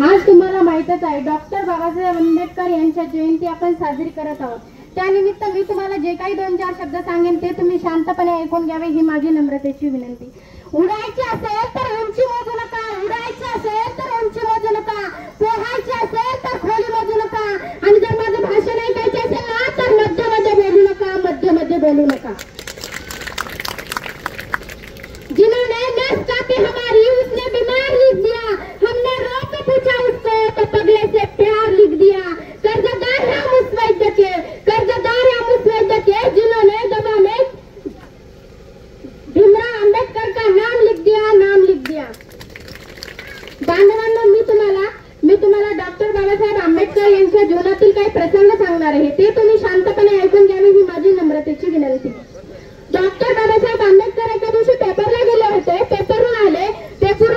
आज तुम्हाला माहितच आहे डॉक्टर बाबासाहेब आंबेडकर यांच्या जयंती आपण साजरी करत आहोत. त्यानिमित्त मी तुम्हाला जे काही 2-4 शब्द सांगेन ते तुम्ही शांतपणे ऐकून घ्यावे ही माझी नम्रतेची विनंती. उडायचे असेल तर उंची मोजू नका, उडायचे असेल तर उंची मोजू नका, पोहायचे असेल तर खोली मोजू नका, आणि जर माझं भाषण ऐकायचे असेल ना तर मध्ये मध्ये बोलू नका, मध्ये मध्ये बोलू नका. जिन्होंने नस काटी हमारी उसने बीमार लिख दिया, हमने रो के पूछा उसको तो पगले से प्यार लिख दिया. कर्जदार हम उस वैद्य के, कर्जदार हम उस वैद्य के जिन्होंने दवा में भीमराव आंबेडकर का नाम लिख दिया, नाम लिख दिया. बांधवांनो, मी तुम्हाला डॉक्टर बाबासाहेब आंबेडकर यांच्या जीवनातील काही प्रसंग सांगणार आहे, ते तुम्ही शांतपणे ऐकून घ्यावे ही माझी नम्रतेची विनंती. डॉक्टर बाबासाहेब आंबेडकर एका दिवशी पेपरला गेले होते. पेपरून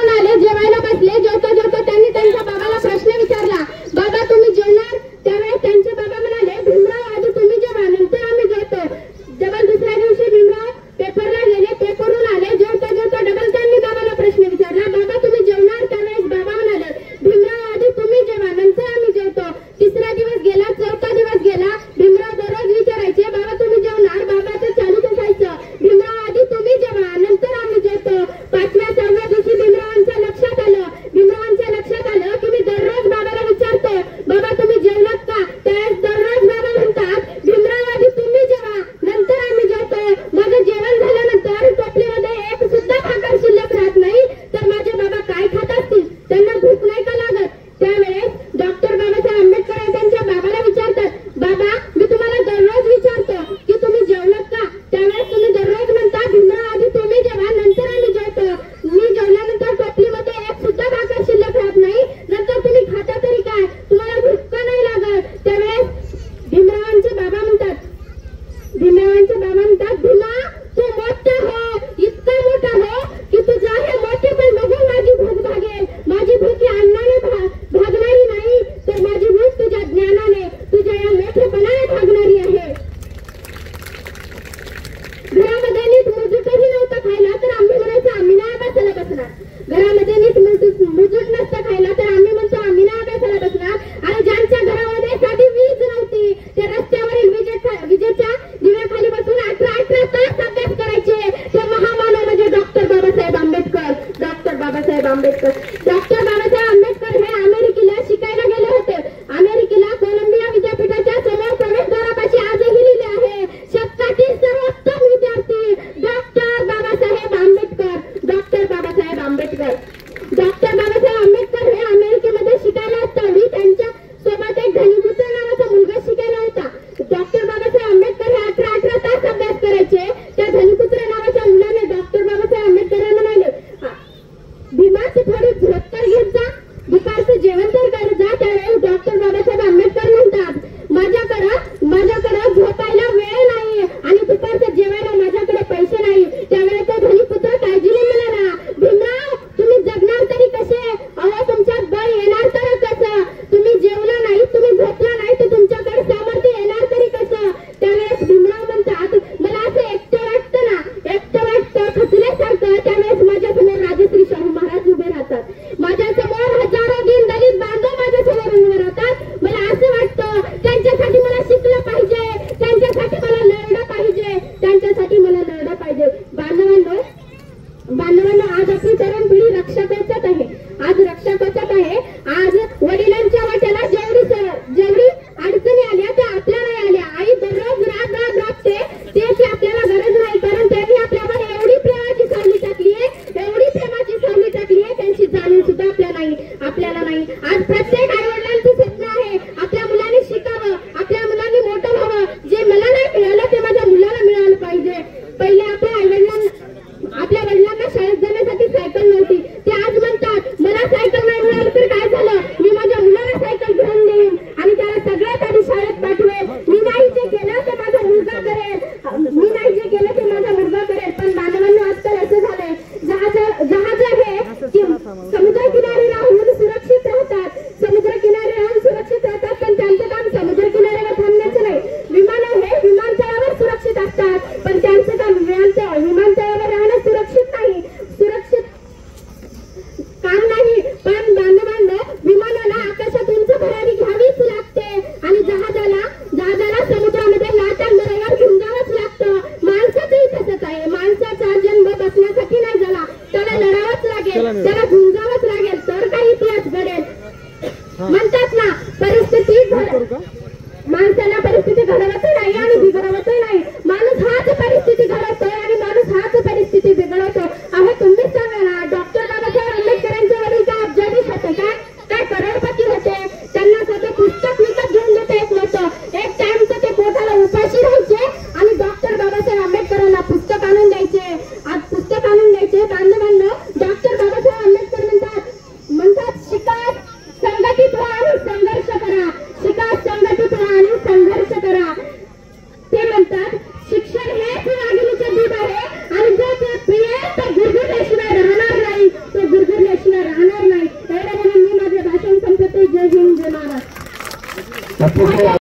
आले, जेवायला बसले. जेवता त्यांनी त्यांच्या बाबाला प्रश्न विचारला, बाबा तुम्ही जेवणार? त्यावेळेस त्यांचे बाबा म्हणाले, भीमराव आधी तुम्ही जेवा, नंतर आम्ही जेवतो. डबल दुसऱ्या दिवशी भीमराव पेपरला गेले, पेपरून आले. जेवता डबल त्यांनी बाबाला प्रश्न विचारला, बाबा तुम्ही जेवणार? त्यावेळेस बाबा म्हणाले, भीमराव आधी तुम्ही जेवा, नंतर आम्ही जेवतो. तिसरा दिवस गेला, चौथा दिवस गेला. भीमराव दररोज विचारायचे, बाबा तुम्ही जेवणार? बाबाचं चालूच असायचं, भीमराव आधी तुम्ही जेवा, नंतर आम्ही जेवतो. 5व्या-6व्या दिवशी भीमरावांच्या लक्षात आलं की मी दररोज बाबाला विचारतो, बाबा तुम्ही जेवलात का? त्यावेळेस दररोज बाबा म्हणतात, भीमराव आधी तुम्ही जेवा, नंतर आम्ही जेवतो. माझं जेवण झाल्यानंतर टोपलीमध्ये एक सुद्धा भाकर शिल्लक राहत नाही, तर माझे बाबा काय खात असतील? त्यांना भूक नाही का लागत? त्यावेळेस डॉक्टर बाबासाहेब आंबेडकर त्यांच्या बाबाला विचारतात, बाबा मी तुम्हाला दररोज विचारतो की तुम्ही जेवलात का? त्यावेळेस तुम्ही दररोज म्हणता, भीमराव आधी तुम्ही जेवा, नंतर आम्ही जेवतो. मी जेवल्यानंतर टोपलीमध्ये एक सुद्धा भाकर शिल्लक राहत नाही, नंतर तुम्ही खाता तरी काय? तुम्हाला भूक का नाही लागत? त्यावेळेस भीमरावांचे बाबा म्हणतात, भीमा तू मोठा हो, इतका मोठा हो की तुझा हे मोठेपण बघून माझी भूक भागेल. माझी भूक या अन्नाने भागणारी नाही, तर माझी भूक तुझ्या ज्ञानाने, तुझ्या या मोठेपणाने भागणारी आहे. घरामध्ये नीट मुजूटही नव्हतं खायला तर आम्ही म्हणायचो आम्ही नाही अभ्यासाला बसणार. घरामध्ये नीट मुजूट नसतं खायला तर आम्ही म्हणतो आम्ही नाही अभ्यासाला बसणार. आणि ज्यांच्या घरामध्ये साधी वीज नव्हती ते रस्त्यावरील विजेच्या दिव्याखाली बसून 18 तास अभ्यास करायचे, ते महामानव म्हणजे डॉक्टर बाबासाहेब आंबेडकर. डॉक्टर बाबासाहेब आंबेडकर हे अमेरिकेला शिकायला गेले होते. अमेरिकेला कोलंबिया विद्यापीठाच्या समोर प्रवेशद्वारापाशी आजही लिहिले आहे, शतकातील सर्वोत्तम विद्यार्थी डॉक्टर बाबासाहेब आंबेडकर. डॉक्टर बाबासाहेब आंबेडकर हे अमेरिकेमध्ये शिकायला असताना त्यांच्या सोबत एक धनीपुत्र नावाचा मुलगा शिकायला होता. डॉक्टर बाबासाहेब आंबेडकर हे 18 तास अभ्यास करायचे. त्या धनीपुत्र नावाच्या मुलाने डॉक्टर बाबासाहेब आंबेडकर म्हणाले, भीमा तू थोडी झोप तर घेत जा, दुपारचं जेवण तर करत जा. त्यावेळेस डॉक्टर बाबासाहेब आंबेडकर म्हणतात, माझ्याकडे झोपायला वेळ नाही आणि दुपारचं जेवायला माझ्याकडे पैसे नाही. त्यावेळेस तो धनीपुत्र काळजीने म्हणाला, भीमराव तुम्ही जगणार तरी कसे? अहो तुमच्यात बळ येणार तर कसं? तुम्ही जेवला नाही, तुम्ही झोपला नाही तर तुमच्याकडे सामर्थ्य येणार तरी कसं? त्यावेळेस भीमराव म्हणतात, मला असं एकटं वाटतं खचल्यासारखं. त्यावेळेस माझ्यासमोर राजश्री शाहू महाराज उभे राहतात. माझ्यासमोर हजारो दीनदलित बांधव माझ्यासमोर उभे राहतात. मला असं वाटतं त्यांच्यासाठी मला शिकलं पाहिजे, त्यांच्यासाठी मला लढलं पाहिजे. बांधवांनो, आज आपली तरुण पिढी रक्षा कवचात आहे. आज वडिलांच्या वाट्याला जेवढी अडचणी आल्या त्या आपल्या नाही आल्या. आई दररोज राबते, त्याची आपल्याला गरज नाही, कारण त्यांनी आपल्यावर एवढी प्रेमाची सावली टाकली आहे, त्यांची जाणीव सुद्धा आपल्याला नाही. आज प्रत्येक आई वडिलांची स्वप्न आहे आपल्या मुलांनी शिकावं, आपल्या मुलांनी मोठं व्हावं. जे मला नाही मिळालं ते माझ्या मुलाला मिळालं पाहिजे. पहिले आपल्या वडिलांना शाळेत जाण्यासाठी सायकल नव्हती. ते आज म्हणतात मला सायकल नाही मिळाली तर काय झालं, मी माझ्या मुलाला सायकल घेऊन देईन आणि त्याला सगळ्यात आधी शाळेत पाठवेल. मी नाही जे केलं ते माझा मुलगा करेल. पण बांधवांनी आजकाल असं झालंय, जहाज हे समुद्र किनारी राहून सुरक्षित राहतात. म्हणतात ना, परिस्थिती माणसाला परिस्थिती घडवत नाही आणि बिघडवत नाही. माणूस हाच परिस्थिती घडवतोय आणि माणूस हाच परिस्थिती बिघडवतो. अहो तुम्हीच सांगा ना, डॉक्टर बाबासाहेब आंबेडकरांच्या वडील काय अब्जाधीश होते काय करोडपती होते? त्यांना सगळे पुस्तक विकत घेऊन देता येत नव्हतं. एक टाइमचं ते पोटाला उपाशी राहायचे आणि डॉक्टर बाबासाहेब आंबेडकरांना पुस्तक आणून द्यायचे. आज पुस्तक आणून द्यायचे. बांधवांनो, डॉक्टर बाबासाहेब आंबेडकर म्हणतात शिका, संघटित व्हा आणि संघर्ष करा. शिका, संघटित व्हा आणि संघर्ष करा. ते म्हणतात शिक्षण हेच वाघिणीचे दूध आहे आणि जे ते पिये ते गुरगुरल्याशिवाय राहणार नाही. ते गुरगुरल्याशिवाय राहणार नाही. एवढं म्हणून मी माझे भाषण संपवते. जय हिंद, जय महाराष्ट्र.